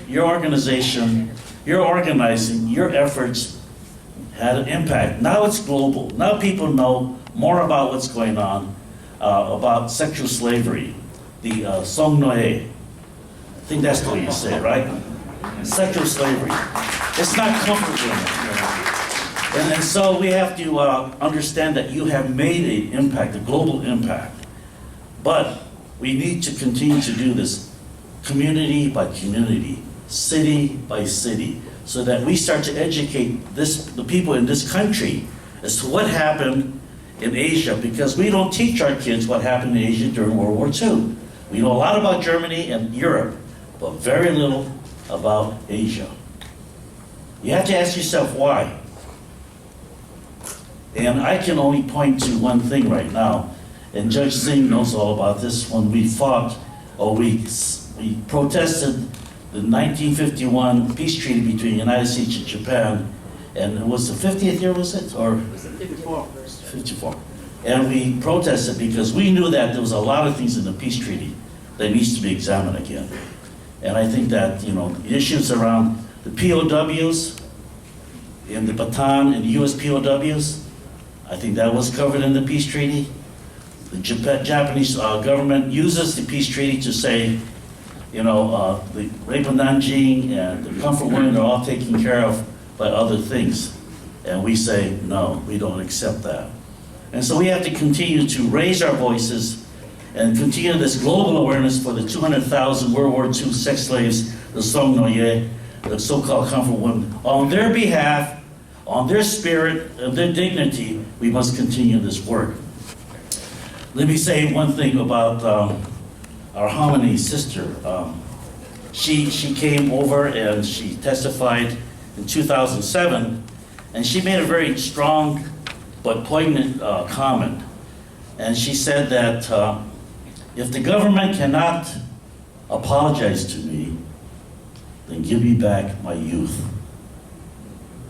Your organization, your organizing, your efforts had an impact. Now it's global. Now people know more about what's going on, about sexual slavery, the Song Noe. I think that's the way you say it, right? Sexual slavery. It's not comfortable. And so we have to understand that you have made an impact, a global impact. But we need to continue to do this community by community, city by city, so that we start to educate the people in this country as to what happened in Asia, because we don't teach our kids what happened in Asia during World War II. We know a lot about Germany and Europe, but very little about Asia. You have to ask yourself why. And I can only point to one thing right now, and Judge Singh knows all about this. When we fought, or we protested the 1951 peace treaty between the United States and Japan, and it was the 50th year, was it? Or 54. 54. And we protested because we knew that there was a lot of things in the peace treaty that needs to be examined again. And I think that, the issues around the POWs in the Bataan and the US POWs, I think that was covered in the peace treaty. The Japanese government uses the peace treaty to say, the rape of Nanjing and the comfort women are all taken care of by other things. And we say, no, we don't accept that. And so we have to continue to raise our voices and continue this global awareness for the 200,000 World War II sex slaves, the Song Noye, the so-called comfort women. On their behalf, on their spirit, and their dignity, we must continue this work. Let me say one thing about our Harmony sister. She came over and she testified in 2007, and she made a very strong but poignant comment. And she said that if the government cannot apologize to me, then give me back my youth.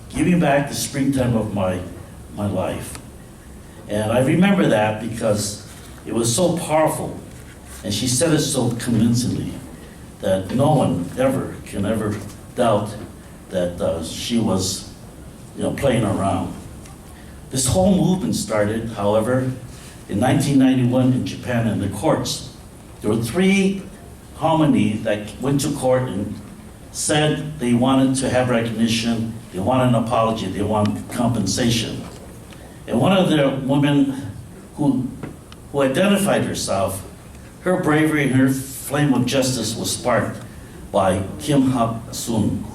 Give me back the springtime of my life. And I remember that because it was so powerful. And she said it so convincingly that no one can ever doubt that she was playing around. This whole movement started, however, in 1991 in Japan in the courts. There were 3 Harmony that went to court and said they wanted to have recognition, they wanted an apology, they wanted compensation. And one of the women who identified herself, her bravery and her flame of justice was sparked by Kim Hak-sun.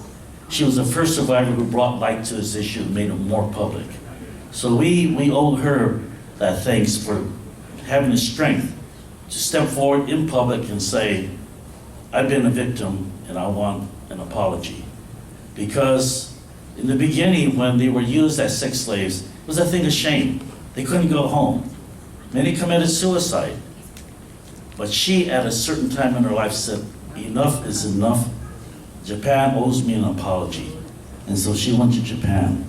She was the first survivor who brought light to this issue and made it more public. So we owe her that thanks for having the strength to step forward in public and say, I've been a victim and I want an apology. Because in the beginning, when they were used as sex slaves, it was a thing of shame. They couldn't go home. Many committed suicide. But she, at a certain time in her life, said, enough is enough. Japan owes me an apology. And so she went to Japan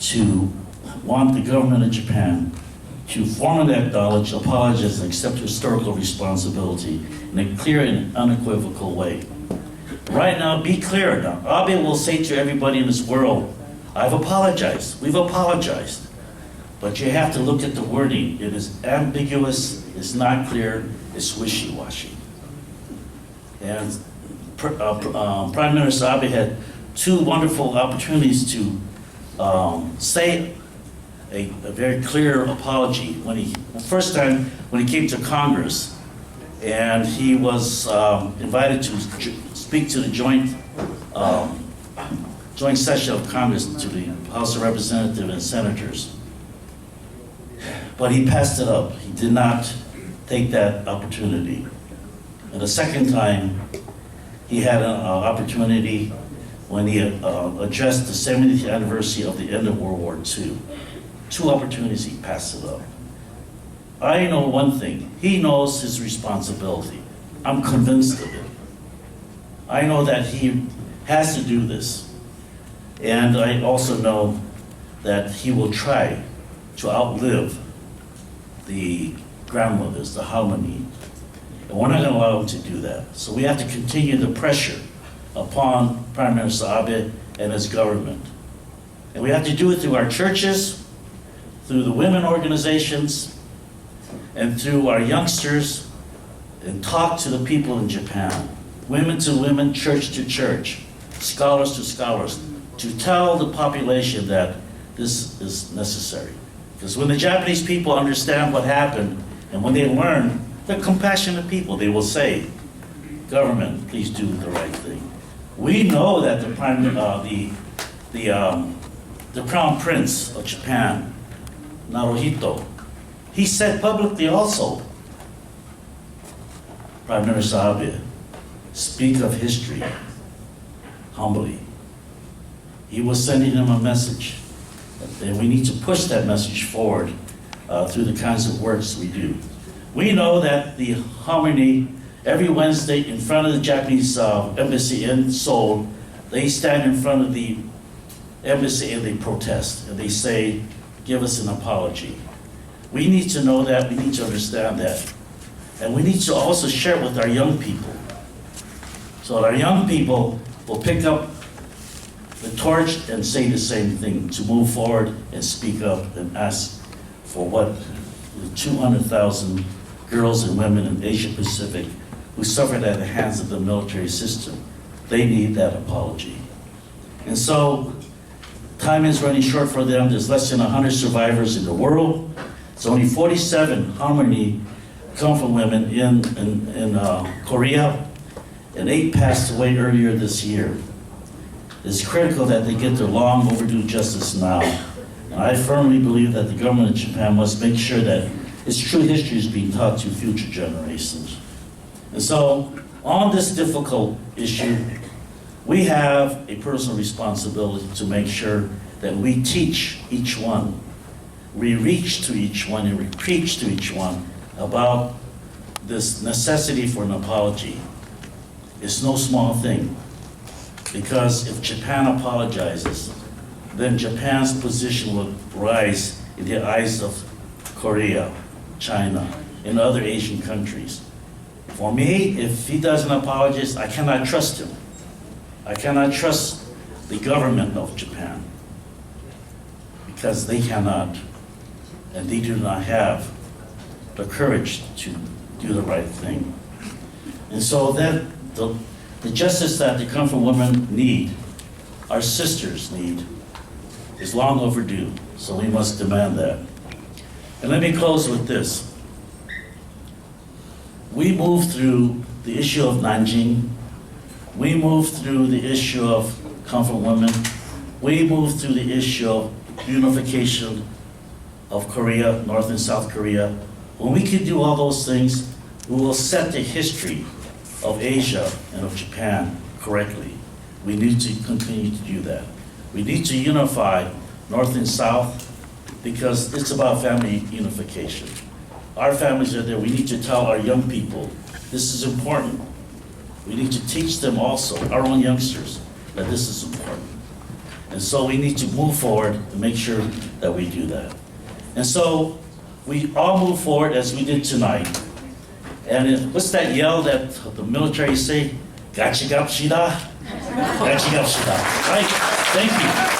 to want the government of Japan to formally acknowledge, apologize, and accept historical responsibility in a clear and unequivocal way. Right now, be clear now. Abe will say to everybody in this world, I've apologized, we've apologized. But you have to look at the wording. It is ambiguous, it's not clear, it's wishy-washy. And Prime Minister Abe had 2 wonderful opportunities to say a very clear apology. The first time when he came to Congress, and he was invited to speak to the joint session of Congress, to the House of Representatives and Senators. But he passed it up. He did not take that opportunity. And the second time, he had an opportunity when he addressed the 70th anniversary of the end of World War II. 2 opportunities, he passed it up. I know one thing, he knows his responsibility. I'm convinced of it. I know that he has to do this. And I also know that he will try to outlive the grandmothers, the Harmony. And we're not going to allow him to do that. So we have to continue the pressure upon Prime Minister Abe and his government. And we have to do it through our churches, through the women organizations, and through our youngsters, and talk to the people in Japan, women to women, church to church, scholars to scholars, to tell the population that this is necessary. Because when the Japanese people understand what happened, and when they learn, they're compassionate people. They will say, government, please do the right thing. We know that the Crown Prince of Japan, Naruhito, he said publicly also, Prime Minister Abe, speak of history humbly. He was sending him a message, and we need to push that message forward through the kinds of works we do. We know that the harmony, every Wednesday in front of the Japanese embassy in Seoul, they stand in front of the embassy and they protest, and they say, give us an apology. We need to know that, we need to understand that. And we need to also share it with our young people, so that our young people will pick up the torch and say the same thing, to move forward and speak up and ask for what the 200,000 girls and women in Asia Pacific who suffered at the hands of the military system, they need that apology. And so, time is running short for them. There's less than 100 survivors in the world. It's only 47 harmony come from women in Korea, and 8 passed away earlier this year. It's critical that they get their long overdue justice now. And I firmly believe that the government of Japan must make sure that its true history is being taught to future generations. And so, on this difficult issue, we have a personal responsibility to make sure that we teach each one, we reach to each one, and we preach to each one about this necessity for an apology. It's no small thing, because if Japan apologizes, then Japan's position will rise in the eyes of Korea, China, and other Asian countries. For me, if he doesn't apologize, I cannot trust him. I cannot trust the government of Japan, because they cannot, and they do not have the courage to do the right thing. And so that the justice that the Comfort women need, our sisters need, is long overdue, so we must demand that. And let me close with this. We moved through the issue of Nanjing, we moved through the issue of Comfort women, we moved through the issue of unification of Korea, North and South Korea. When we can do all those things, we will set the history of Asia and of Japan correctly. We need to continue to do that. We need to unify North and South, because it's about family unification. Our families are there. We need to tell our young people, this is important. We need to teach them also, our own youngsters, that this is important. And so we need to move forward and make sure that we do that. And so we all move forward as we did tonight. And what's that yell that the military say? Gachigapshida? Gachigapshida. Right? Thank you.